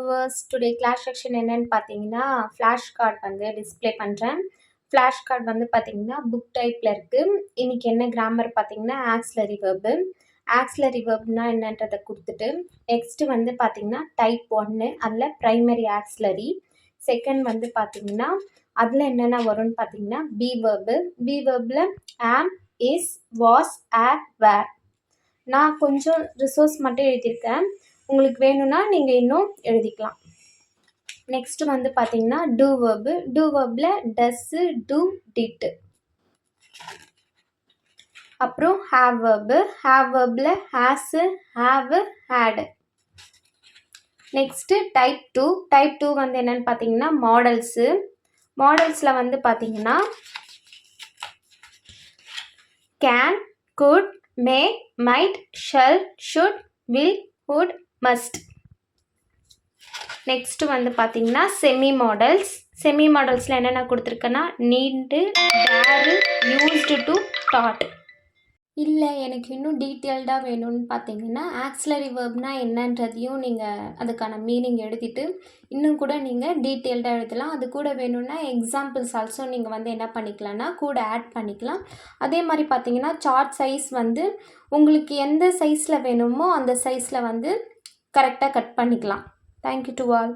Viewers, today class section என்னன்னு பார்த்தீங்கன்னா, flash card வந்து டிஸ்ப்ளே பண்ணுறேன். ஃப்ளாஷ் கார்டு வந்து பார்த்தீங்கன்னா, புக் டைப்பில் இருக்குது. இன்னைக்கு என்ன கிராமர் பார்த்தீங்கன்னா, ஆக்ஸிலரி வெர்பு. ஆக்ஸிலரி வெர்ப்னா என்னன்றதை கொடுத்துட்டு, நெக்ஸ்ட்டு வந்து பார்த்தீங்கன்னா, டைப் 1 அதில் ப்ரைமரி ஆக்ஸிலரி. செகண்ட் வந்து பார்த்தீங்கன்னா, அதில் என்னென்ன வரும்னு பார்த்தீங்கன்னா, பி வெர்பு. பி வெர்பில் ஆம், இஸ், வாஸ், ஆர், வேர். நான் கொஞ்சம் ரிசோர்ஸ் மட்டும் எழுதியிருக்கேன். உங்களுக்கு வேணும்னா நீங்கள் இன்னும் எழுதிக்கலாம். நெக்ஸ்ட்டு வந்து பார்த்தீங்கன்னா டூ வெர்பு. டூ வெர்பில் டஸ்ஸு, டூ, டிட்டு. அப்புறம் ஹேவ் வெர்பு. ஹேவ் வெர்பில் has, have, had. Next type 2. Type 2 வந்து என்னென்னு பார்த்தீங்கன்னா மாடல்ஸு. மாடல்ஸில் வந்து பார்த்தீங்கன்னா can, could, may, might, shall, should, will, would, must. Next வந்து பார்த்தீங்கன்னா செமி மாடல்ஸ். செமி மாடல்ஸில் என்னென்ன கொடுத்துருக்கேன்னா need, dare, used to, dot. இல்லை எனக்கு இன்னும் டீட்டெயில்டாக வேணும்னு பார்த்தீங்கன்னா ஆக்ஸிலரி வெர்ப்னா என்னன்றதையும் நீங்கள் அதுக்கான மீனிங் எழுதிட்டு இன்னும் கூட நீங்கள் டீட்டெயில்டாக எழுதலாம். அது கூட வேணும்னா எக்ஸாம்பிள்ஸ் ஆல்சோ நீங்கள் வந்து என்ன பண்ணிக்கலாம்னா கூட ஆட் பண்ணிக்கலாம். அதே மாதிரி பார்த்தீங்கன்னா சார்ட் சைஸ் வந்து உங்களுக்கு எந்த சைஸில் வேணுமோ அந்த சைஸில் வந்து கரெக்டாக கட் பண்ணிக்கலாம். Thank you to all.